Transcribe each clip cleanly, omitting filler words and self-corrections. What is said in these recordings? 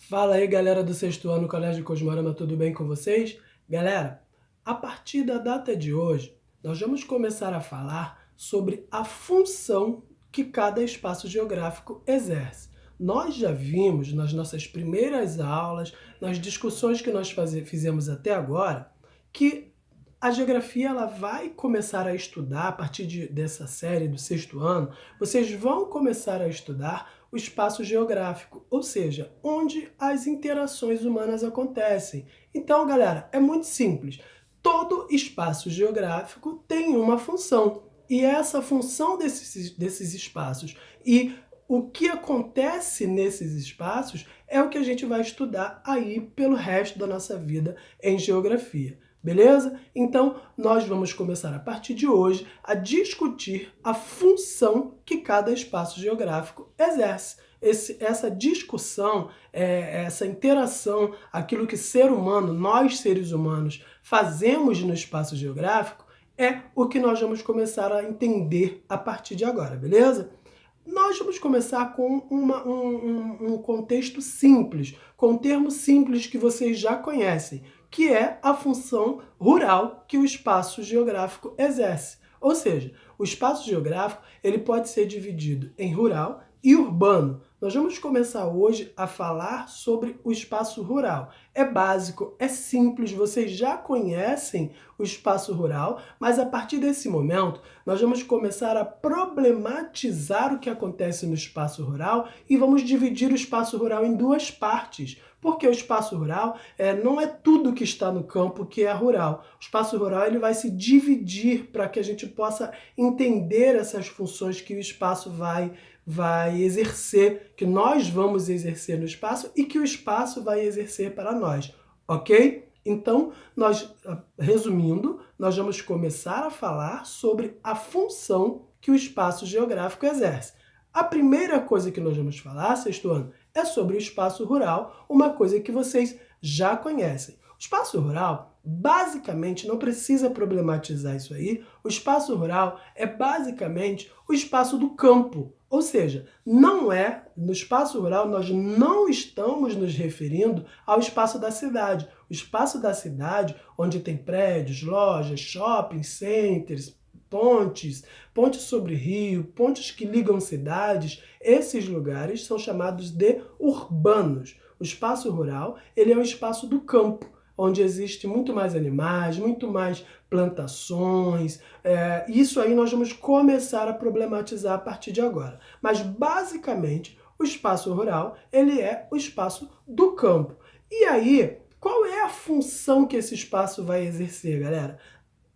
Fala aí, galera do sexto ano Colégio Cosmorama, tudo bem com vocês? Galera, a partir da data de hoje, nós vamos começar a falar sobre a função que cada espaço geográfico exerce. Nós já vimos nas nossas primeiras aulas, nas discussões que nós fizemos até agora, que a geografia ela vai começar a estudar, a partir dessa série do sexto ano, vocês vão começar a estudar o espaço geográfico, ou seja, onde as interações humanas acontecem. Então, galera, é muito simples. Todo espaço geográfico tem uma função, e essa função desses espaços e o que acontece nesses espaços é o que a gente vai estudar aí pelo resto da nossa vida em geografia. Beleza? Então, nós vamos começar a partir de hoje a discutir a função que cada espaço geográfico exerce. Essa discussão, essa interação, aquilo que ser humano, nós seres humanos, fazemos no espaço geográfico, é o que nós vamos começar a entender a partir de agora, beleza? Nós vamos começar com um contexto simples, com um termo simples que vocês já conhecem, que é a função rural que o espaço geográfico exerce. Ou seja, o espaço geográfico ele pode ser dividido em rural e urbano. Nós vamos começar hoje a falar sobre o espaço rural. É básico, é simples, vocês já conhecem o espaço rural, mas a partir desse momento nós vamos começar a problematizar o que acontece no espaço rural e vamos dividir o espaço rural em duas partes. Porque o espaço rural não é tudo que está no campo que é rural. O espaço rural ele vai se dividir para que a gente possa entender essas funções que o espaço vai exercer, que nós vamos exercer no espaço e que o espaço vai exercer para nós, ok? Então, resumindo, nós vamos começar a falar sobre a função que o espaço geográfico exerce. A primeira coisa que nós vamos falar, sexto ano, é sobre o espaço rural, uma coisa que vocês já conhecem. O espaço rural, basicamente, não precisa problematizar isso aí, o espaço rural é basicamente o espaço do campo. Ou seja, no espaço rural nós não estamos nos referindo ao espaço da cidade. O espaço da cidade, onde tem prédios, lojas, shopping centers, pontes sobre rio, pontes que ligam cidades, esses lugares são chamados de urbanos. O espaço rural, ele é o espaço do campo, onde existe muito mais animais, muito mais plantações. Isso aí nós vamos começar a problematizar a partir de agora. Mas, basicamente, o espaço rural, ele é o espaço do campo. E aí, qual é a função que esse espaço vai exercer, galera?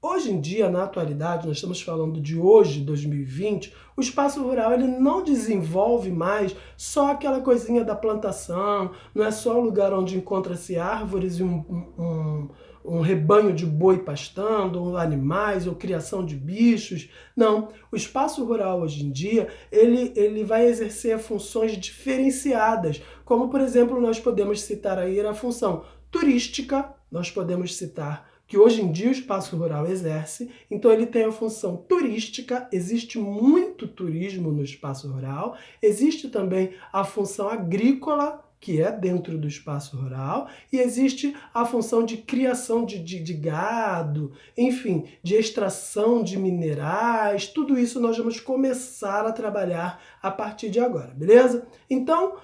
Hoje em dia, na atualidade, nós estamos falando de hoje, 2020, o espaço rural ele não desenvolve mais só aquela coisinha da plantação, não é só o lugar onde encontra-se árvores e um rebanho de boi pastando, ou animais, ou criação de bichos. Não, o espaço rural hoje em dia, ele vai exercer funções diferenciadas, como, por exemplo, nós podemos citar aí a função turística, nós podemos citar que hoje em dia o espaço rural exerce, então ele tem a função turística, existe muito turismo no espaço rural, existe também a função agrícola, que é dentro do espaço rural, e existe a função de criação de gado, enfim, de extração de minerais, tudo isso nós vamos começar a trabalhar a partir de agora, beleza? Então,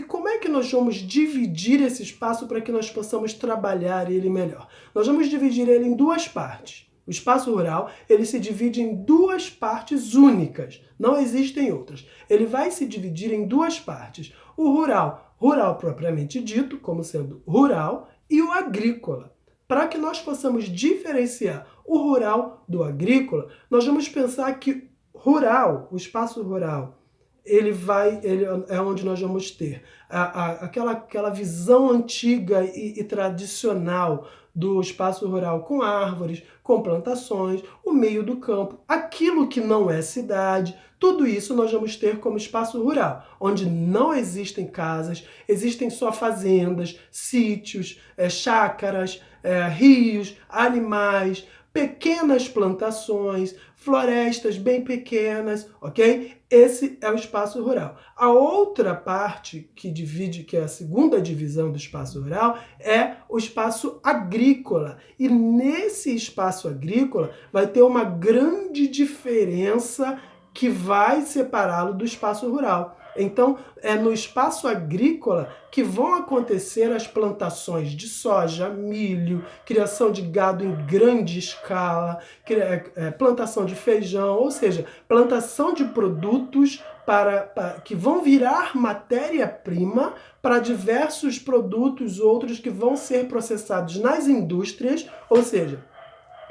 como é que nós vamos dividir esse espaço para que nós possamos trabalhar ele melhor? Nós vamos dividir ele em duas partes. O espaço rural, ele se divide em duas partes únicas, não existem outras. Ele vai se dividir em duas partes. O rural propriamente dito, como sendo rural, e o agrícola. Para que nós possamos diferenciar o rural do agrícola, nós vamos pensar que o espaço rural, ele é onde nós vamos ter aquela visão antiga e tradicional do espaço rural com árvores, com plantações, o meio do campo, aquilo que não é cidade, tudo isso nós vamos ter como espaço rural, onde não existem casas, existem só fazendas, sítios, chácaras, rios, animais, pequenas plantações, florestas bem pequenas, ok? Esse é o espaço rural. A outra parte que divide, que é a segunda divisão do espaço rural, é o espaço agrícola. E nesse espaço agrícola vai ter uma grande diferença que vai separá-lo do espaço rural. Então, é no espaço agrícola que vão acontecer as plantações de soja, milho, criação de gado em grande escala, plantação de feijão, ou seja, plantação de produtos que vão virar matéria-prima para diversos produtos outros que vão ser processados nas indústrias, ou seja,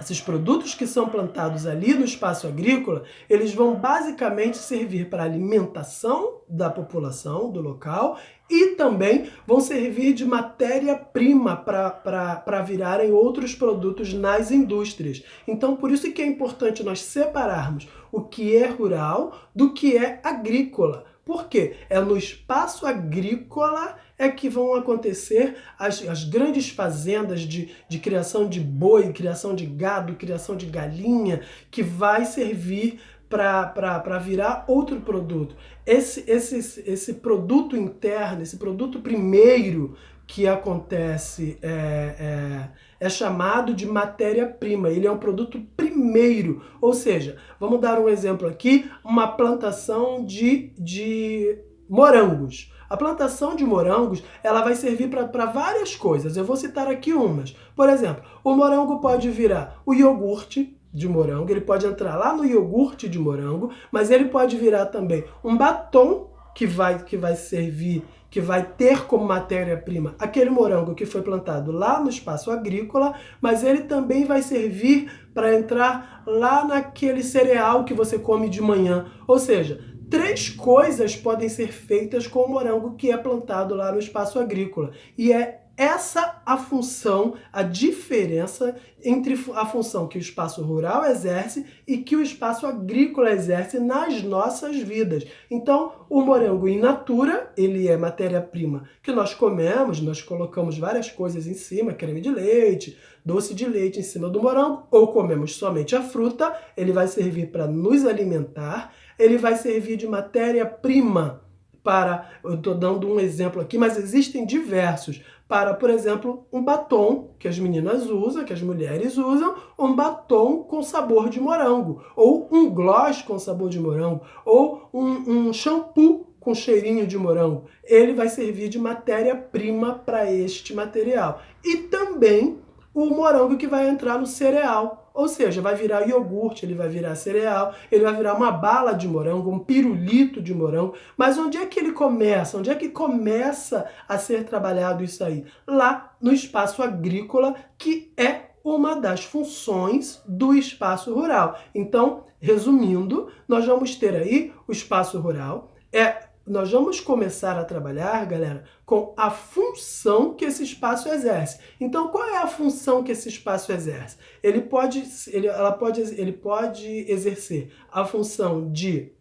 esses produtos que são plantados ali no espaço agrícola, eles vão basicamente servir para a alimentação da população do local e também vão servir de matéria-prima para virarem outros produtos nas indústrias. Então, por isso que é importante nós separarmos o que é rural do que é agrícola. Por quê? É no espaço agrícola é que vão acontecer as grandes fazendas de criação de boi, criação de gado, criação de galinha, que vai servir para virar outro produto. Esse produto interno, esse produto primeiro que acontece é chamado de matéria-prima. Ele é um produto primeiro, ou seja, vamos dar um exemplo aqui, uma plantação de morangos. A plantação de morangos, ela vai servir para várias coisas. Eu vou citar aqui umas. Por exemplo, o morango pode virar o iogurte de morango, ele pode entrar lá no iogurte de morango, mas ele pode virar também um batom que vai servir, que vai ter como matéria-prima aquele morango que foi plantado lá no espaço agrícola, mas ele também vai servir para entrar lá naquele cereal que você come de manhã. Ou seja, 3 coisas podem ser feitas com o morango que é plantado lá no espaço agrícola. E é essa a função, a diferença entre a função que o espaço rural exerce e que o espaço agrícola exerce nas nossas vidas. Então, o morango in natura, ele é matéria-prima que nós comemos, nós colocamos várias coisas em cima, creme de leite, doce de leite em cima do morango, ou comemos somente a fruta, ele vai servir para nos alimentar, ele vai servir de matéria-prima para, eu estou dando um exemplo aqui, mas existem diversos, para, por exemplo, um batom que as meninas usam, que as mulheres usam, um batom com sabor de morango, ou um gloss com sabor de morango, ou um shampoo com cheirinho de morango. Ele vai servir de matéria-prima para este material. E também o morango que vai entrar no cereal. Ou seja, vai virar iogurte, ele vai virar cereal, ele vai virar uma bala de morango, um pirulito de morango. Mas onde é que ele começa? Onde é que começa a ser trabalhado isso aí? Lá no espaço agrícola, que é uma das funções do espaço rural. Então, resumindo, nós vamos ter aí o espaço rural, nós vamos começar a trabalhar, galera, com a função que esse espaço exerce. Então, qual é a função que esse espaço exerce? Ele pode exercer a função de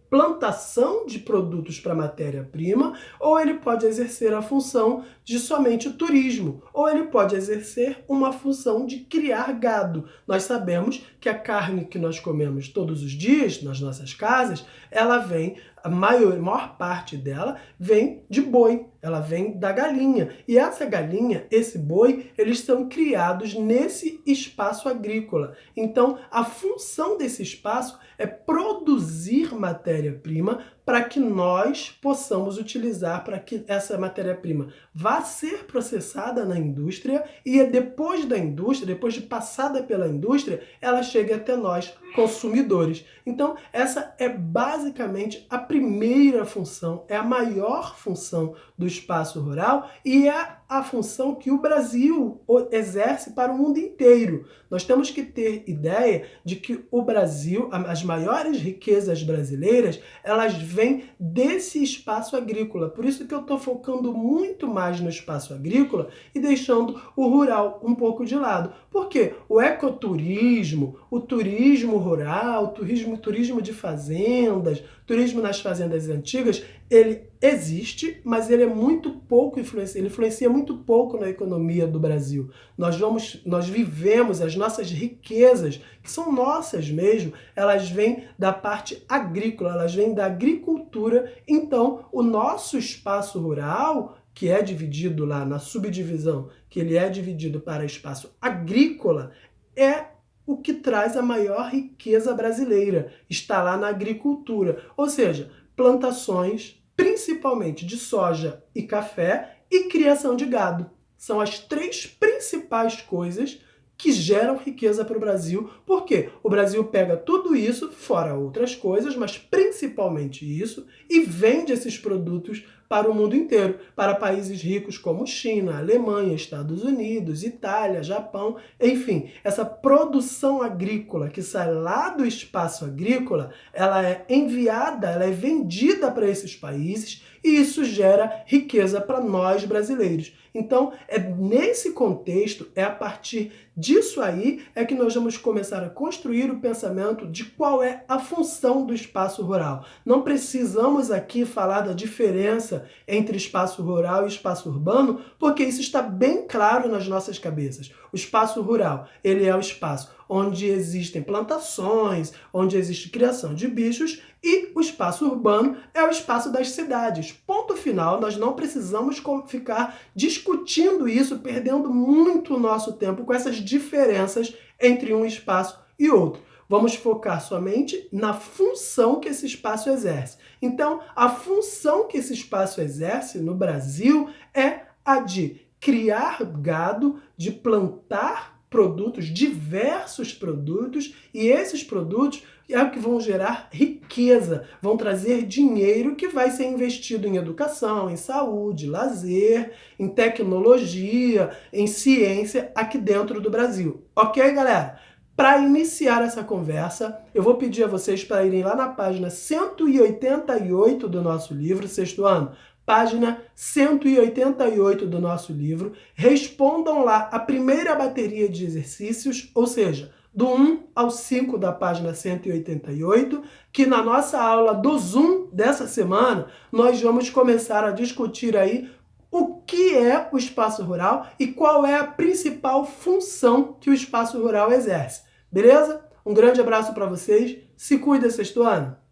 plantação de produtos para matéria-prima, ou ele pode exercer a função de somente turismo, ou ele pode exercer uma função de criar gado. Nós sabemos que a carne que nós comemos todos os dias nas nossas casas, ela vem, a maior parte dela vem de boi, ela vem da galinha. E essa galinha, esse boi, eles são criados nesse espaço agrícola. Então, a função desse espaço é produzir matéria-prima para que nós possamos utilizar, para que essa matéria-prima vá ser processada na indústria e depois da indústria, depois de passada pela indústria, ela chegue até nós, consumidores. Então, essa é basicamente a primeira função, é a maior função do espaço rural e é a função que o Brasil exerce para o mundo inteiro. Nós temos que ter ideia de que o Brasil, as maiores riquezas brasileiras, elas vêm desse espaço agrícola. Por isso que eu estou focando muito mais no espaço agrícola e deixando o rural um pouco de lado. Por quê? O ecoturismo, o turismo rural, o turismo de fazendas, turismo nas fazendas antigas, ele existe, mas ele é muito pouco ele influencia muito pouco na economia do Brasil. Nós vivemos, as nossas riquezas, que são nossas mesmo, elas vêm da parte agrícola, elas vêm da agricultura. Então, o nosso espaço rural, que é dividido lá na subdivisão, que ele é dividido para espaço agrícola, é o que traz a maior riqueza brasileira, está lá na agricultura. Ou seja, plantações, principalmente de soja e café, e criação de gado. São as três principais coisas que geram riqueza para o Brasil. Por quê? O Brasil pega tudo isso, fora outras coisas, mas principalmente isso, e vende esses produtos para o mundo inteiro, para países ricos como China, Alemanha, Estados Unidos, Itália, Japão, enfim. Essa produção agrícola que sai lá do espaço agrícola, ela é enviada, ela é vendida para esses países e isso gera riqueza para nós brasileiros. Então, é nesse contexto, é a partir disso aí é que nós vamos começar a construir o pensamento de qual é a função do espaço rural. Não precisamos aqui falar da diferença entre espaço rural e espaço urbano, porque isso está bem claro nas nossas cabeças. O espaço rural, ele é o espaço onde existem plantações, onde existe criação de bichos, e o espaço urbano é o espaço das cidades. Ponto final, nós não precisamos ficar discutindo isso, perdendo muito nosso tempo com essas diferenças entre um espaço e outro. Vamos focar somente na função que esse espaço exerce. Então, a função que esse espaço exerce no Brasil é a de criar gado, de plantar produtos, diversos produtos, e esses produtos é o que vão gerar riqueza, vão trazer dinheiro que vai ser investido em educação, em saúde, lazer, em tecnologia, em ciência aqui dentro do Brasil. Ok, galera? Para iniciar essa conversa, eu vou pedir a vocês para irem lá na página 188 do nosso livro, sexto ano, página 188 do nosso livro, respondam lá a primeira bateria de exercícios, ou seja, do 1 ao 5 da página 188, que na nossa aula do Zoom dessa semana, nós vamos começar a discutir aí o que é o espaço rural e qual é a principal função que o espaço rural exerce. Beleza? Um grande abraço para vocês, se cuida, sexto ano!